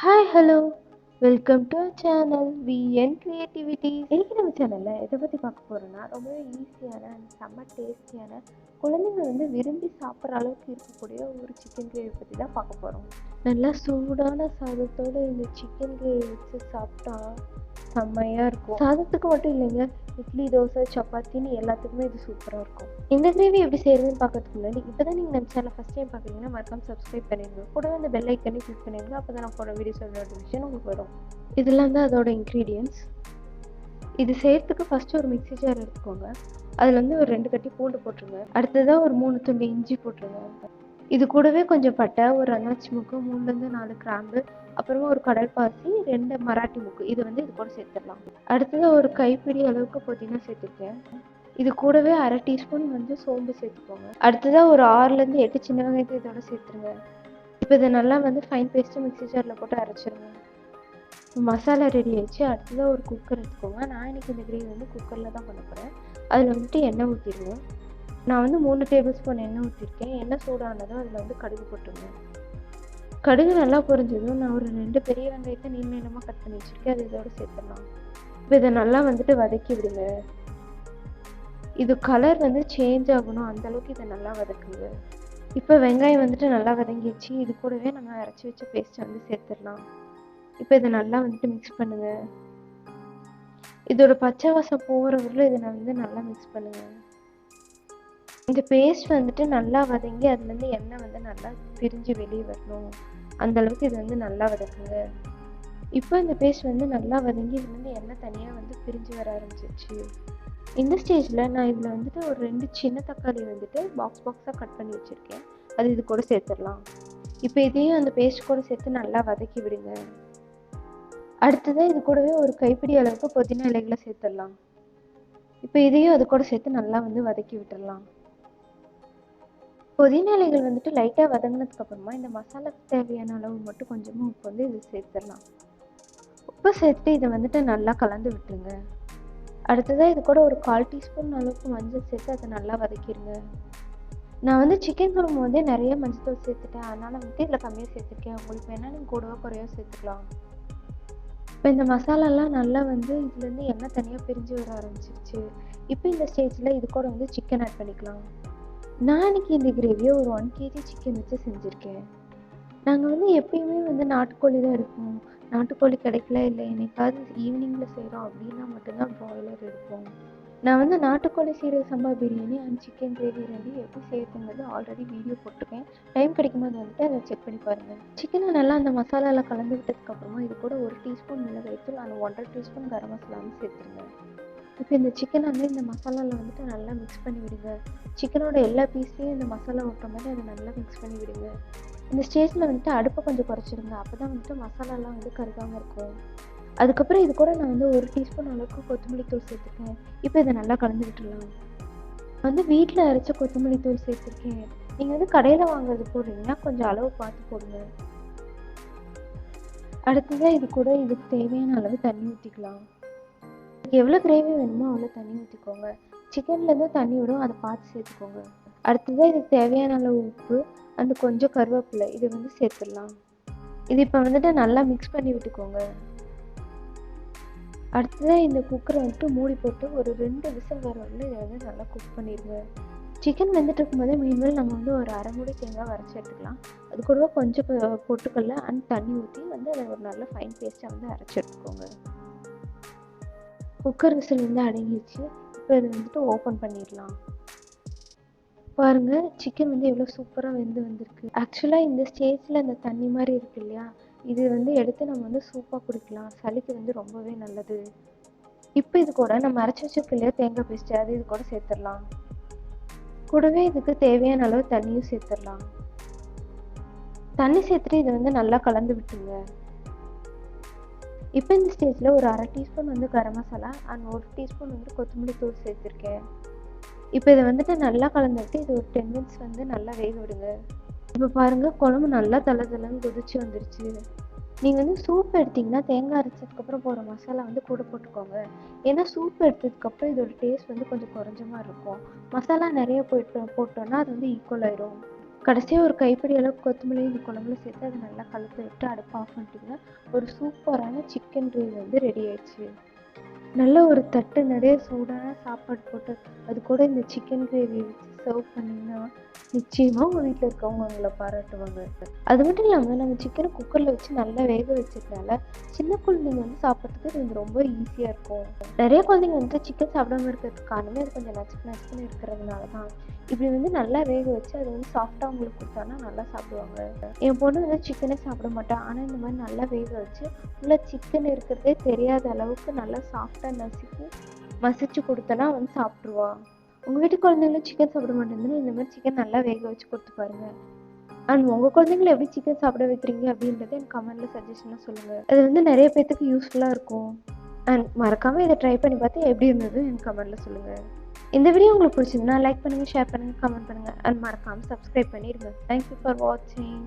Hi hello welcome to channel VN creativity. இன்னைக்கு நம்ம சேனலில் எதை பற்றி பார்க்க போகிறோன்னா ரொம்பவே ஈஸியான அண்ட் செம்ம டேஸ்டியான குழந்தைங்க விரும்பி சாப்பிட்ற அளவுக்கு இருக்கக்கூடிய ஒரு சிக்கன் கிரேவி பற்றி தான் பார்க்க போகிறோம். நல்லா சூடான சாதத்தோடு இந்த சிக்கன் கிரேவி வச்சு சாப்பிட்டா செம்மையாக இருக்கும். சாதத்துக்கு மட்டும் இல்லைங்க, இட்லி தோசை சப்பாத்தின்னு எல்லாத்துக்குமே இது சூப்பராக இருக்கும். இந்த கிரேவி எப்படி செய்யறதுன்னு பார்க்கறதுக்கு முன்னாடி இப்போ தான் நீங்கள் நம்ம சேனல் ஃபஸ்ட் டைம் பார்க்குறீங்கன்னா மறக்காம சப்ஸ்கிரைப் பண்ணிடுங்க. கூடவே அந்த பெல் ஐக்கனே கிளிக் பண்ணிடுங்க. அப்போ தான் நான் போகிற வீடியோஸோட நோட்டிஃபிகேஷன் உங்களுக்கு வரும். இதெல்லாம் தான் அதோட இன்க்ரீடியன்ட்ஸ். இது செய்யறதுக்கு ஃபஸ்ட்டு ஒரு மிக்ஸி ஜார் எடுத்துக்கோங்க. அதில் ஒரு 2 கட்டி பூண்டு போட்டுருங்க. அடுத்ததாக ஒரு 3 துண்டு இஞ்சி போட்டுருங்க. இது கூடவே கொஞ்சம் பட்டை, ஒரு அன்னாச்சி முக்கு, 3லேருந்து 4 கிராம்பு, அப்புறமா ஒரு கடல்பாசி, 2 மராட்டி முக்கு, இது இது கூட சேர்த்துடலாம். அடுத்ததாக ஒரு கைப்பிடி அளவுக்கு புதினா சேர்த்துருக்கேன். இது கூடவே 1/2 டீஸ்பூன் சோம்பு சேர்த்துக்கோங்க. அடுத்ததாக ஒரு 6லேருந்து 8 சின்ன வெங்காயத்தை இதோட சேர்த்துருங்க. இப்போ இதை நல்லா ஃபைன் பேஸ்ட்டு மிக்ஸி ஜாரில் போட்டு அரைச்சிருங்க. மசாலா ரெடி ஆயிடுச்சு. அடுத்ததாக ஒரு குக்கர் எடுத்துக்கோங்க. நான் இன்றைக்கி இந்த கிரேவி குக்கரில் தான் பண்ண போகிறேன். அதில் எண்ணெய் ஊற்றிடுங்க. நான் 3 டேபிள் ஸ்பூன் எண்ணெய் ஊற்றிருக்கேன். எண்ணெய் சூடானதும் அதில் கடுகு போட்டுருங்க. கடுகு நல்லா பொரிஞ்சதும் நான் ஒரு 2 பெரிய வெங்காயத்தை நீளமாக கட் பண்ணி வச்சுருக்கேன். அது இதோட சேர்த்துடலாம். இப்போ இதை நல்லா வதக்கி விடுங்க. இது கலர் சேஞ்ச் ஆகணும், அந்தளவுக்கு இதை நல்லா வதக்குங்க. இப்போ வெங்காயம் நல்லா வதங்கிடுச்சு. இது கூடவே நம்ம அரைச்சி வச்ச பேஸ்ட்டை சேர்த்துடலாம். இப்போ இதை நல்லா மிக்ஸ் பண்ணுங்க. இதோட பச்சை வாசம் போகிற வரல இதை நல்லா மிக்ஸ் பண்ணுங்க. இந்த பேஸ்ட் நல்லா வதங்கி அதுலேருந்து எண்ணெய் நல்லா பிரிஞ்சு வெளியே வரணும், அந்த அளவுக்கு இது நல்லா வதக்குங்க. இப்போ இந்த பேஸ்ட் நல்லா வதங்கி இதுலேருந்து எண்ணெய் தனியாக பிரிஞ்சு வர ஆரம்பிச்சிருச்சு. இந்த ஸ்டேஜில் நான் இதில் ஒரு 2 சின்ன தக்காளி பாக்ஸாக கட் பண்ணி வச்சுருக்கேன். அது இது கூட சேர்த்துடலாம். இப்போ இதையும் அந்த பேஸ்ட் கூட சேர்த்து நல்லா வதக்கி விடுங்க. அடுத்ததாக இது கூடவே ஒரு கைப்பிடி அளவுக்கு புதினா இலைகளை சேர்த்துடலாம். இப்போ இதையும் அது கூட சேர்த்து நல்லா வதக்கி விட்டுடலாம். புதினா இலைகள் லைட்டாக வதங்கினதுக்கு அப்புறமா இந்த மசாலாக்கு தேவையான அளவு மட்டும் கொஞ்சமாக உப்பு இது சேர்த்துடலாம். உப்பு சேர்த்து இதை நல்லா கலந்து விட்டுருங்க. அடுத்ததாக இது கூட ஒரு 1/4 டீஸ்பூன் அளவுக்கு மஞ்சள் சேர்த்து அதை நல்லா வதக்கிடுங்க. நான் சிக்கன் குழம்பு நிறைய மஞ்சள் தூள் சேர்த்துட்டேன், அதனால் இதில் கம்மியாக சேர்த்துருக்கேன். உங்களுக்கு வேணால் நீங்கள் கூடவோ குறையோ சேர்த்துக்கலாம். இப்போ இந்த மசாலாலாம் நல்லா இதுலேருந்து எண்ணெய் தனியாக பிரிஞ்சு வர ஆரம்பிச்சிருச்சு. இப்போ இந்த ஸ்டேஜில் இது கூட சிக்கன் ஆட் பண்ணிக்கலாம். நான் இன்னைக்கு இந்த கிரேவியை ஒரு 1 kg சிக்கன் வச்சு செஞ்சுருக்கேன். நாங்கள் எப்பயுமே நாட்டுக்கோழி தான் எடுப்போம். நாட்டுக்கோழி கிடைக்கல, இல்லை என்னைக்காவது ஈவினிங்கில் செய்கிறோம் அப்படின்னா மட்டும்தான் ப்ராய்லர் எடுப்போம். நான் நாட்டுக்கோழி சீரக சம்பா பிரியாணி அண்ட் சிக்கன் கிரேவி எப்படி செய்யறதுங்கிறது ஆல்ரெடி வீடியோ போட்டிருக்கேன். டைம் கிடைக்கும்போது அதை செக் பண்ணி பாருங்கள். சிக்கனை நல்லா அந்த மசாலாவில் கலந்து விட்டதுக்கப்புறமா இது கூட 1 டீஸ்பூன் மிளகாய்த்தூள் அண்ட் 1/2 டீஸ்பூன் கரம் மசாலா சேர்த்துருங்க. இப்போ இந்த சிக்கனை இந்த மசாலாவில் நல்லா மிக்ஸ் பண்ணி விடுங்க. சிக்கனோட எல்லா பீஸ்லேயும் இந்த மசாலா ஓட்டுற மாதிரி அதை நல்லா மிக்ஸ் பண்ணி விடுங்க. இந்த ஸ்டேஜில் அடுப்பை கொஞ்சம் குறைச்சிடுங்க. அப்போ தான் மசாலாலாம் கருகாமல் இருக்கும். அதுக்கப்புறம் இது கூட நான் 1 டீஸ்பூன் அளவுக்கு கொத்தமல்லி தூள் சேர்த்துருக்கேன். இப்போ இதை நல்லா கலந்து விட்டுடலாம். வீட்டில் அரைச்ச கொத்தமல்லி தூள் சேர்த்துருக்கேன். நீங்கள் கடையில் வாங்குறது போடுறீங்கன்னா கொஞ்சம் அளவு பார்த்து போடுங்க. அடுத்ததாக இது கூட இதுக்கு தேவையான அளவு தண்ணி ஊற்றிக்கலாம். எவ்வளோ கிரேவி வேணுமோ அவ்வளோ தண்ணி ஊற்றிக்கோங்க. சிக்கன்லேருந்து தண்ணி விடும், அதை பார்த்து சேர்த்துக்கோங்க. அடுத்ததாக இதுக்கு தேவையான அளவு உப்பு அந்த கொஞ்சம் கருவேப்பிலை இதை சேர்த்துடலாம். இது இப்போ நல்லா மிக்ஸ் பண்ணி விட்டுக்கோங்க. அடுத்ததாக இந்த குக்கரை மூடி போட்டு ஒரு 2 விசில் வர வரல இதை நல்லா குக் பண்ணிடுங்க. சிக்கன் இருக்கும்போதே மீன்மேல் நம்ம ஒரு 1/2 மூடி தேங்காய் வரைச்சி எடுத்துக்கலாம். அது கூடவே கொஞ்சம் பொட்டுக்கடலை அண்ட் தண்ணி ஊற்றி அதை ஒரு நல்ல ஃபைன் பேஸ்ட்டாக அரைச்சி எடுத்துக்கோங்க. குக்கர் விசில் அடங்கிடுச்சு. இப்போ இதை ஓப்பன் பண்ணிடலாம். பாருங்கள், சிக்கன் எவ்வளோ சூப்பராக வந்திருக்கு. ஆக்சுவலாக இந்த ஸ்டேஜில் அந்த தண்ணி மாதிரி இருக்கு இல்லையா, இது எடுத்து நம்ம சூப்பாக குடிக்கலாம். சளிக்கு ரொம்பவே நல்லது. இப்போ இது கூட நம்ம அரைச்சி வச்சிருக்க இல்லையா தேங்காய் பேஸ்ட்டு, அது இது கூட சேர்த்துடலாம். கூடவே இதுக்கு தேவையான அளவு தண்ணியும் சேர்த்துடலாம். தண்ணி சேர்த்துட்டு இதை நல்லா கலந்து விட்டுருங்க. இப்போ இந்த ஸ்டேஜில் ஒரு 1/2 teaspoon garam masala and 1 teaspoon கொத்தமல்லி தூள் சேர்த்துருக்கேன். இப்போ இதை நல்லா கலந்துட்டு இது ஒரு 10 மினிட்ஸ் நல்லா வேக விடுங்க. இப்போ பாருங்கள், குழம்பு நல்லா தளன்னு கொதிச்சு வந்துருச்சு. நீங்கள் சூப் எடுத்திங்கன்னா தேங்காய் அரைச்சதுக்கப்புறம் போகிற மசாலா கூட போட்டுக்கோங்க. ஏன்னா சூப் எடுத்ததுக்கப்புறம் இதோட டேஸ்ட் கொஞ்சம் குறைஞ்ச மாதிரி இருக்கும். மசாலா நிறைய போட்டோன்னா அது ஈக்குவல் ஆயிரும். கடைசியாக ஒரு கைப்பிடி அளவுக்கு கொத்தமல்லி இந்த குழம்புல சேர்த்து அதை நல்லா கலந்து விட்டு அடுப்பு ஆஃப் பண்ணிட்டிங்கன்னா ஒரு சூப்பரான சிக்கன் கிரேவி வந்து ரெடி ஆயிடுச்சு. நல்ல ஒரு தட்டு நிறைய சூடான சாப்பாடு போட்டு அது கூட இந்த சிக்கன் கிரேவி வச்சு சர்வ் பண்ணிங்கன்னா நிச்சயமாக உங்கள் வீட்டில் இருக்கவங்க உங்களை பாராட்டுவாங்க. அது மட்டும் இல்லாமல் நம்ம சிக்கனை குக்கரில் வச்சு நல்லா வேக வச்சதுனால சின்ன குழந்தைங்க வந்து சாப்பிட்றதுக்கு இது ரொம்ப ஈஸியாக இருக்கும். நிறைய குழந்தைங்க வந்து சிக்கன் சாப்பிடாம இருக்கிறதுக்கு காரணமே அது கொஞ்சம் நச்சுன்னு இருக்கிறதுனால தான். இப்படி வந்து நல்லா வேக வச்சு அதை வந்து சாஃப்டாக அவங்களுக்கு கொடுத்தானா நல்லா சாப்பிடுவாங்க. என் பொண்ணு வந்து சிக்கனே சாப்பிட மாட்டேன், ஆனால் இந்த மாதிரி நல்லா வேக வச்சு உள்ள சிக்கன் இருக்கிறதே தெரியாத அளவுக்கு நல்லா சாஃப்டாக மசிச்சு கொடுத்தனா வந்து சாப்பிட்ருவா. உங்கள் வீட்டு குழந்தைங்களும் சிக்கன் சாப்பிட மாட்டேங்குதுன்னு இந்த மாதிரி சிக்கன் நல்லா வேக வச்சு கொடுத்து பாருங்க. அண்ட் உங்கள் குழந்தைங்களை எப்படி சிக்கன் சாப்பிட வைக்கிறீங்க அப்படின்றத எனக்கு கமெண்ட்ல சஜஷனாக சொல்லுங்கள். அது வந்து நிறைய பேர்த்துக்கு யூஸ்ஃபுல்லாக இருக்கும். அண்ட் மறக்காமல் இதை ட்ரை பண்ணி பார்த்து எப்படி இருந்தது எனக்கு கமெண்ட்ல சொல்லுங்கள். இந்த வீடியோ உங்களுக்கு பிடிச்சிருந்தா லைக் பண்ணுங்கள், ஷேர் பண்ணுங்கள், கமெண்ட் பண்ணுங்கள் அண்ட் மறக்காமல் சப்ஸ்கிரைப் பண்ணிடுங்க. தேங்க்யூ ஃபார் வாட்சிங்.